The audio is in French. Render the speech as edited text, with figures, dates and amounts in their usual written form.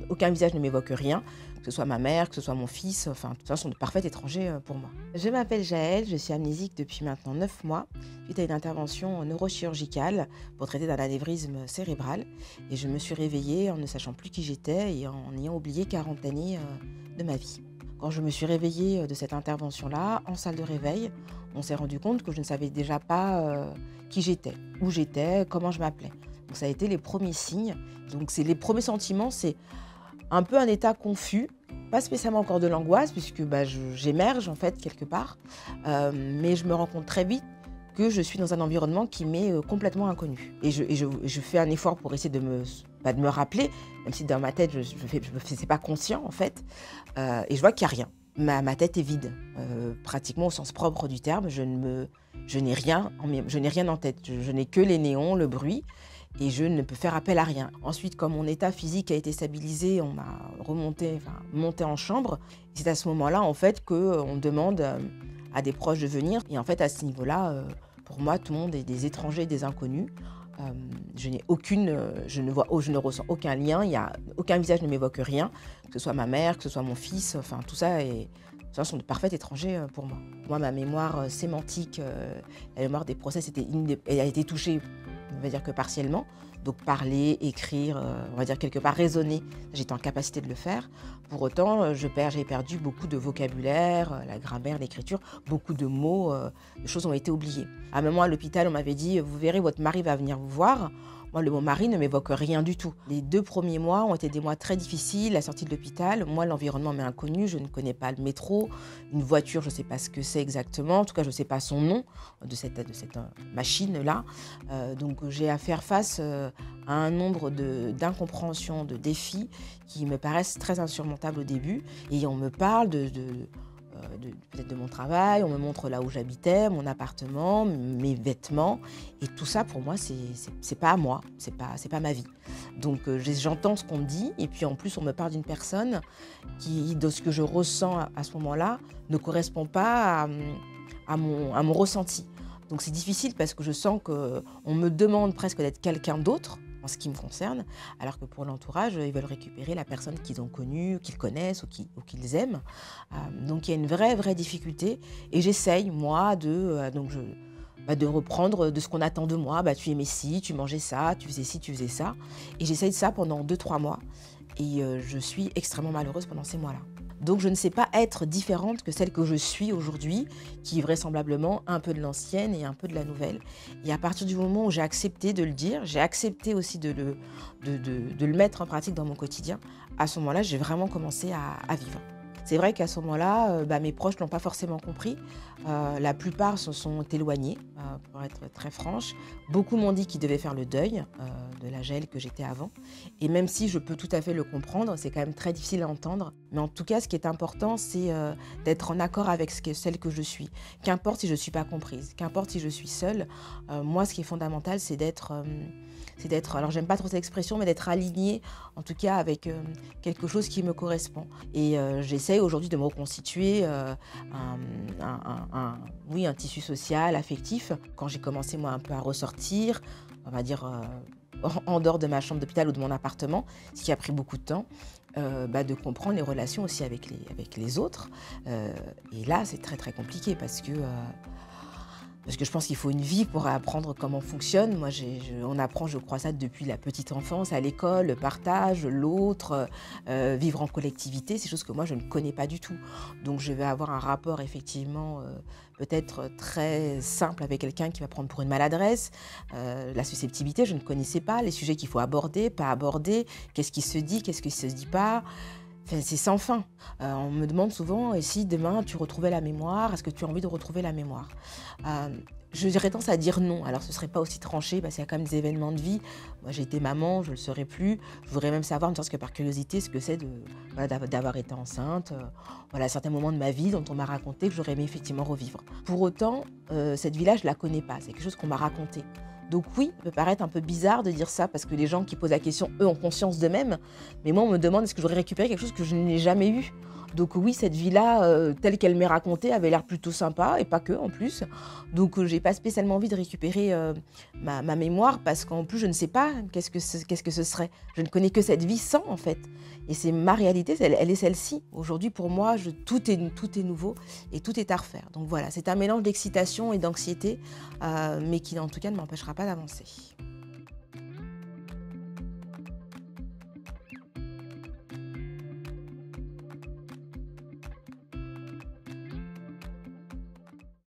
aucun visage ne m'évoque rien, que ce soit ma mère, que ce soit mon fils, enfin, de toute façon, de parfaits étrangers pour moi. Je m'appelle Jaëlle, je suis amnésique depuis maintenant 9 mois, suite à une intervention neurochirurgicale pour traiter d'un anévrisme cérébral. Et je me suis réveillée en ne sachant plus qui j'étais et en ayant oublié 40 années de ma vie. Quand je me suis réveillée de cette intervention-là, en salle de réveil, on s'est rendu compte que je ne savais déjà pas qui j'étais, où j'étais, comment je m'appelais. Donc ça a été les premiers signes. Donc c'est les premiers sentiments, c'est un peu un état confus, pas spécialement encore de l'angoisse, puisque j'émerge en fait quelque part, mais je me rends compte très vite que je suis dans un environnement qui m'est complètement inconnu. Et je fais un effort pour essayer de me rappeler, même si dans ma tête je me faisais pas conscient en fait, et je vois qu'il n'y a rien. Ma tête est vide, pratiquement au sens propre du terme. Je n'ai rien en tête. Je n'ai que les néons, le bruit, et je ne peux faire appel à rien. Ensuite, comme mon état physique a été stabilisé, on m'a monté en chambre. C'est à ce moment-là, en fait, qu'on demande à des proches de venir. Et en fait, à ce niveau-là, pour moi, tout le monde est des étrangers, des inconnus. Je ne ressens aucun lien, aucun visage ne m'évoque rien, que ce soit ma mère, que ce soit mon fils, enfin tout ça sont de parfaits étrangers pour moi. Moi, ma mémoire sémantique, la mémoire des process, elle a été touchée, on va dire que partiellement. Donc parler, écrire, on va dire quelque part raisonner, j'étais en capacité de le faire. Pour autant, j'ai perdu beaucoup de vocabulaire, la grammaire, l'écriture, beaucoup de mots, de choses ont été oubliées. À un moment à l'hôpital, on m'avait dit « Vous verrez, votre mari va venir vous voir ». Moi, le mot mari ne m'évoque rien du tout. Les 2 premiers mois ont été des mois très difficiles, la sortie de l'hôpital. Moi, l'environnement m'est inconnu, je ne connais pas le métro, une voiture, je ne sais pas ce que c'est exactement. En tout cas, je ne sais pas son nom de cette machine-là. Donc, j'ai à faire face à un nombre d'incompréhensions, de défis qui me paraissent très insurmontables au début. Et on me parle peut-être de mon travail, on me montre là où j'habitais, mon appartement, mes vêtements, et tout ça pour moi c'est pas à moi, c'est pas ma vie. Donc j'entends ce qu'on me dit, et puis en plus on me parle d'une personne qui, de ce que je ressens à ce moment-là, ne correspond pas à mon ressenti. Donc c'est difficile parce que je sens qu'on me demande presque d'être quelqu'un d'autre, en ce qui me concerne, alors que pour l'entourage, ils veulent récupérer la personne qu'ils ont connue, qu'ils connaissent ou qu'ils aiment. Donc il y a une vraie difficulté et j'essaye, moi, de reprendre de ce qu'on attend de moi. Tu aimais ci, tu mangeais ça, tu faisais ci, tu faisais ça. Et j'essaye ça pendant 2-3 mois et je suis extrêmement malheureuse pendant ces mois-là. Donc je ne sais pas être différente que celle que je suis aujourd'hui, qui est vraisemblablement un peu de l'ancienne et un peu de la nouvelle. Et à partir du moment où j'ai accepté de le dire, j'ai accepté aussi de le mettre en pratique dans mon quotidien, à ce moment-là, j'ai vraiment commencé à vivre. C'est vrai qu'à ce moment-là, mes proches ne l'ont pas forcément compris. La plupart se sont éloignés, pour être très franche. Beaucoup m'ont dit qu'ils devaient faire le deuil de la Jaëlle que j'étais avant. Et même si je peux tout à fait le comprendre, c'est quand même très difficile à entendre. Mais en tout cas, ce qui est important, c'est d'être en accord avec celle que je suis. Qu'importe si je ne suis pas comprise, qu'importe si je suis seule. Moi, ce qui est fondamental, c'est d'être, alors j'aime pas trop cette expression, mais d'être alignée, en tout cas avec quelque chose qui me correspond. Et j'essaye aujourd'hui de me reconstituer un tissu social, affectif. Quand j'ai commencé moi un peu à ressortir, on va dire en dehors de ma chambre d'hôpital ou de mon appartement, ce qui a pris beaucoup de temps, de comprendre les relations aussi avec les autres. Et là, c'est très compliqué parce que je pense qu'il faut une vie pour apprendre comment on fonctionne. Moi, on apprend, je crois, ça depuis la petite enfance, à l'école, le partage, l'autre, vivre en collectivité, c'est des choses que moi, je ne connais pas du tout. Donc, je vais avoir un rapport, effectivement, peut-être très simple avec quelqu'un qui va prendre pour une maladresse. La susceptibilité, je ne connaissais pas. Les sujets qu'il faut aborder, pas aborder, qu'est-ce qui se dit, qu'est-ce qui ne se dit pas. Enfin, c'est sans fin. On me demande souvent, et si demain tu retrouvais la mémoire, est-ce que tu as envie de retrouver la mémoire ? J'aurais tendance à dire non. Alors ce ne serait pas aussi tranché parce qu'il y a quand même des événements de vie. Moi j'ai été maman, je ne le serai plus. Je voudrais même savoir, ne serait-ce que par curiosité, ce que c'est d'avoir été enceinte. À certains moments de ma vie dont on m'a raconté que j'aurais aimé effectivement revivre. Pour autant, cette vie-là, je ne la connais pas. C'est quelque chose qu'on m'a raconté. Donc oui, ça peut paraître un peu bizarre de dire ça parce que les gens qui posent la question, eux, ont conscience d'eux-mêmes. Mais moi, on me demande est-ce que j'aurais récupéré quelque chose que je n'ai jamais eu. Donc oui, cette vie-là, telle qu'elle m'est racontée, avait l'air plutôt sympa, et pas que en plus. Donc j'ai pas spécialement envie de récupérer ma mémoire, parce qu'en plus je ne sais pas qu'est-ce que ce serait. Je ne connais que cette vie sans, en fait. Et c'est ma réalité, elle est celle-ci. Aujourd'hui, pour moi, tout est nouveau et tout est à refaire. Donc voilà, c'est un mélange d'excitation et d'anxiété, mais qui en tout cas ne m'empêchera pas d'avancer.